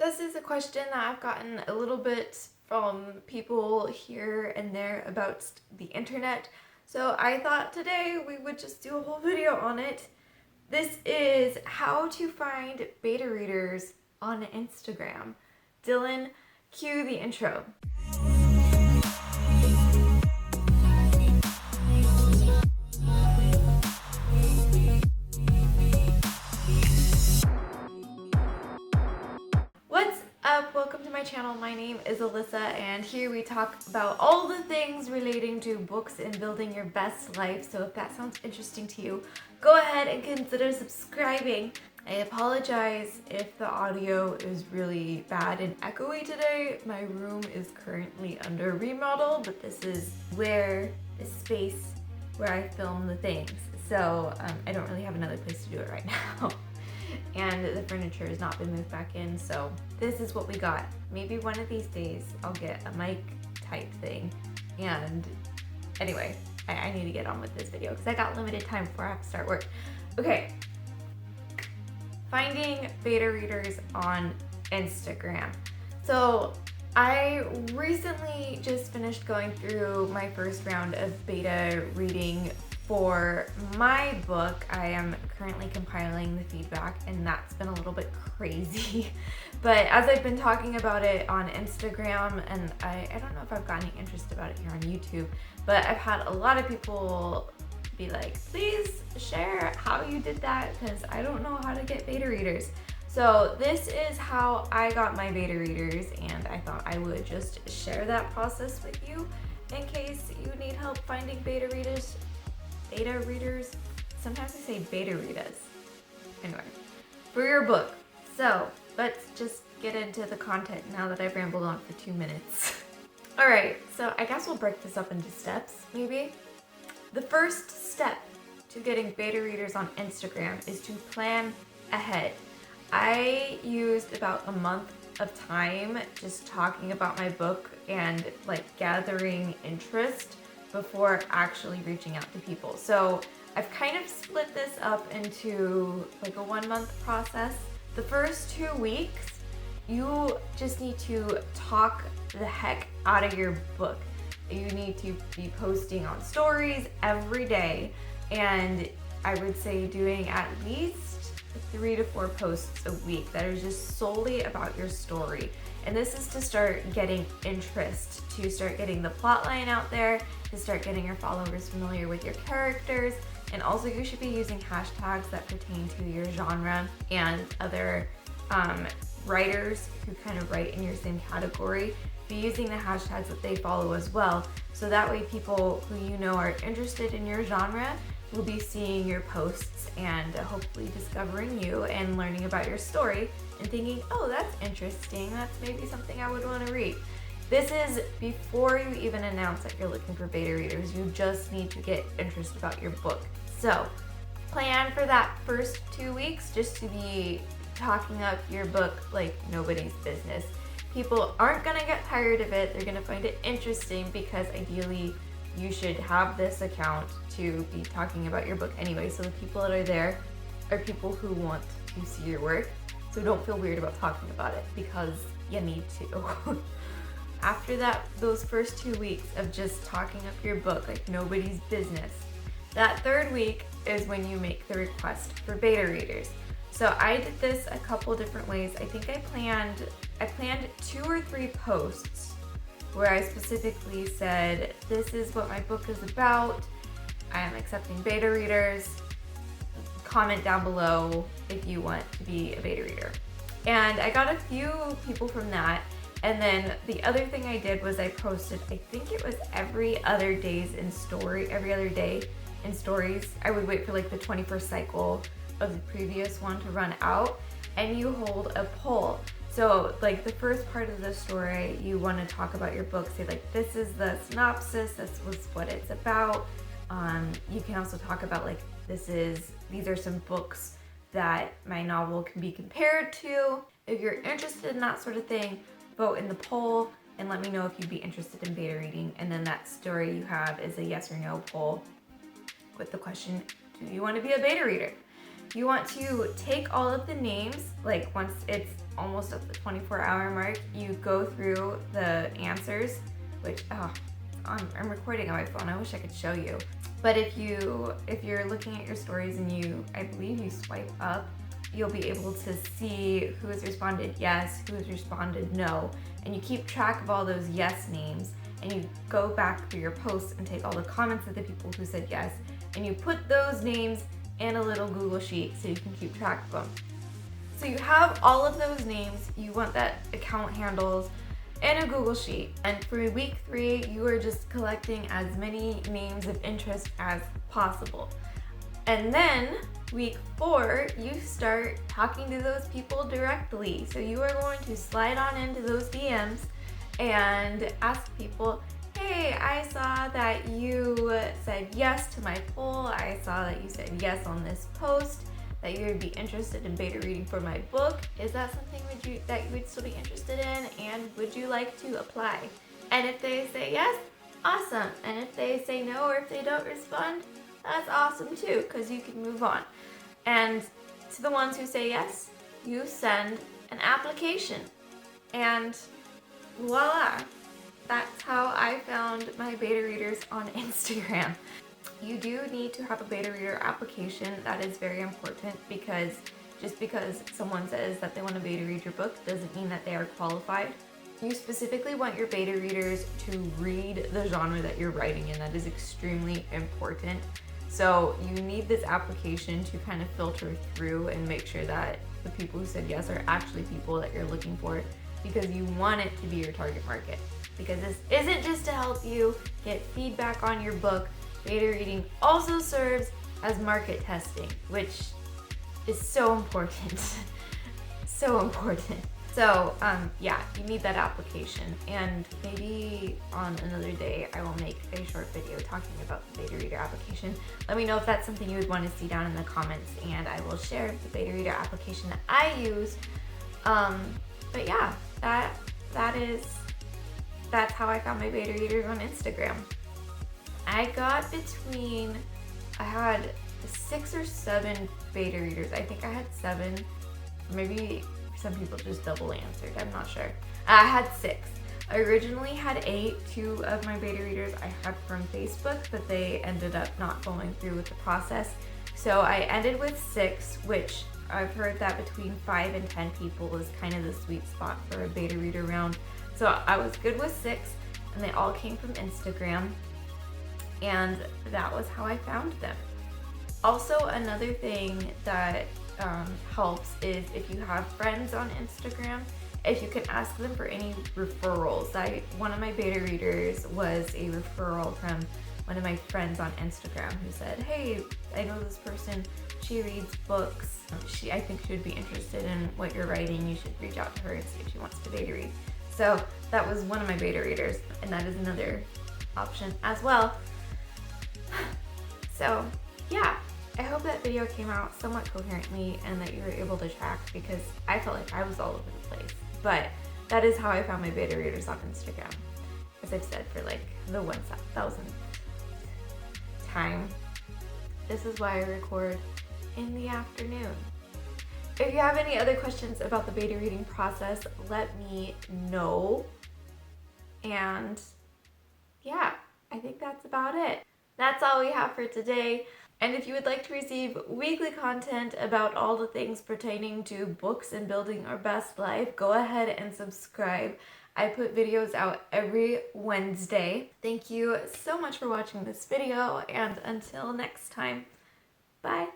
This is a question that I've gotten a little bit from people here and there about the internet. So I thought today we would just do a whole video on it. This is how to find beta readers on Instagram. Dylan, cue the intro. What's up? Welcome to my channel. My name is Alyssa, and here we talk about all the things relating to books and building your best life. So if that sounds interesting to you, go ahead and consider subscribing. I apologize if the audio is really bad and echoey today. My room is currently under remodel, but this is the space where I film the things. So I don't really have another place to do it right now. And the furniture has not been moved back in, so this is what we got. Maybe one of these days I'll get a mic type thing. And anyway, I need to get on with this video because I got limited time before I have to start work. Okay, finding beta readers on Instagram. So I recently just finished going through my first round of beta reading for my book. I am currently compiling the feedback, and that's been a little bit crazy. But as I've been talking about it on Instagram, and I don't know if I've got any interest about it here on YouTube, but I've had a lot of people be like, please share how you did that, because I don't know how to get beta readers. So this is how I got my beta readers, and I thought I would just share that process with you in case you need help finding beta readers. Beta readers? Sometimes I say beta readers. Anyway, for your book. So let's just get into the content now that I've rambled on for 2 minutes. Alright, so I guess we'll break this up into steps, maybe. The first step to getting beta readers on Instagram is to plan ahead. I used about a month of time just talking about my book and like gathering interest before actually reaching out to people. So I've kind of split this up into like a 1 month process. The first 2 weeks, you just need to talk the heck out of your book. You need to be posting on stories every day, and I would say doing at least 3 to 4 posts a week that are just solely about your story. And this is to start getting interest, to start getting the plot line out there, to start getting your followers familiar with your characters. And also you should be using hashtags that pertain to your genre and other writers who kind of write in your same category. Be using the hashtags that they follow as well. So that way people who you know are interested in your genre will be seeing your posts and hopefully discovering you and learning about your story and thinking, oh, that's interesting. That's maybe something I would want to read. This is before you even announce that you're looking for beta readers. You just need to get interest about your book. So plan for that first 2 weeks just to be talking up your book like nobody's business. People aren't gonna get tired of it. They're gonna find it interesting because ideally you should have this account to be talking about your book anyway. So the people that are there are people who want to see your work. So don't feel weird about talking about it because you need to. After that, those first 2 weeks of just talking up your book like nobody's business, that third week is when you make the request for beta readers. So I did this a couple different ways. I think I planned 2 or 3 posts where I specifically said, this is what my book is about. I am accepting beta readers. Comment down below if you want to be a beta reader. And I got a few people from that. And then the other thing I did was I posted, I think it was every other day in stories. I would wait for like the 21st cycle of the previous one to run out, and you hold a poll. So like the first part of the story, you want to talk about your book, say like, this is the synopsis, this was what it's about. You can also talk about like, these are some books that my novel can be compared to. If you're interested in that sort of thing, vote in the poll and let me know if you'd be interested in beta reading. And then that story you have is a yes or no poll with the question, do you want to be a beta reader? You want to take all of the names, like once it's almost at the 24-hour mark, you go through the answers, which, I'm recording on my phone. I wish I could show you. But if you're looking at your stories and I believe you swipe up, you'll be able to see who has responded yes, who has responded no, and you keep track of all those yes names, and you go back through your posts and take all the comments of the people who said yes, and you put those names in a little Google sheet so you can keep track of them. So you have all of those names, you want that account handles in a Google sheet, and for week 3, you are just collecting as many names of interest as possible. And then week 4, you start talking to those people directly. So you are going to slide on into those DMs and ask people, hey, I saw that you said yes to my poll. I saw that you said yes on this post, that you would be interested in beta reading for my book. Is that something that you would still be interested in? And would you like to apply? And if they say yes, awesome. And if they say no, or if they don't respond, that's awesome too, because you can move on. And to the ones who say yes, you send an application. And voila, that's how I found my beta readers on Instagram. You do need to have a beta reader application. That is very important, because just because someone says that they want to beta read your book doesn't mean that they are qualified. You specifically want your beta readers to read the genre that you're writing in. That is extremely important. So you need this application to kind of filter through and make sure that the people who said yes are actually people that you're looking for, because you want it to be your target market. Because this isn't just to help you get feedback on your book. Beta reading also serves as market testing, which is so important. So important. So yeah, you need that application, and maybe on another day I will make a short video talking about the beta reader application. Let me know if that's something you would want to see down in the comments, and I will share the beta reader application that I use. But yeah, that's how I found my beta readers on Instagram. I had 6 or 7 beta readers. I think I had 7, maybe some people just double answered, I'm not sure. I had 6. I originally had 8. 2 of my beta readers I had from Facebook, but they ended up not going through with the process. So I ended with 6, which I've heard that between 5 and 10 people is kind of the sweet spot for a beta reader round. So I was good with 6, and they all came from Instagram, and that was how I found them. Also, another thing that helps is if you have friends on Instagram, if you can ask them for any referrals. One of my beta readers was a referral from one of my friends on Instagram who said, hey, I know this person, she reads books. I think she would be interested in what you're writing. You should reach out to her and see if she wants to beta read. So that was one of my beta readers, and that is another option as well. So yeah, I hope that video came out somewhat coherently and that you were able to track, because I felt like I was all over the place. But that is how I found my beta readers on Instagram. As I've said for like the 1,000th time. This is why I record in the afternoon. If you have any other questions about the beta reading process, let me know. And yeah, I think that's about it. That's all we have for today. And if you would like to receive weekly content about all the things pertaining to books and building our best life, go ahead and subscribe. I put videos out every Wednesday. Thank you so much for watching this video, and until next time, bye.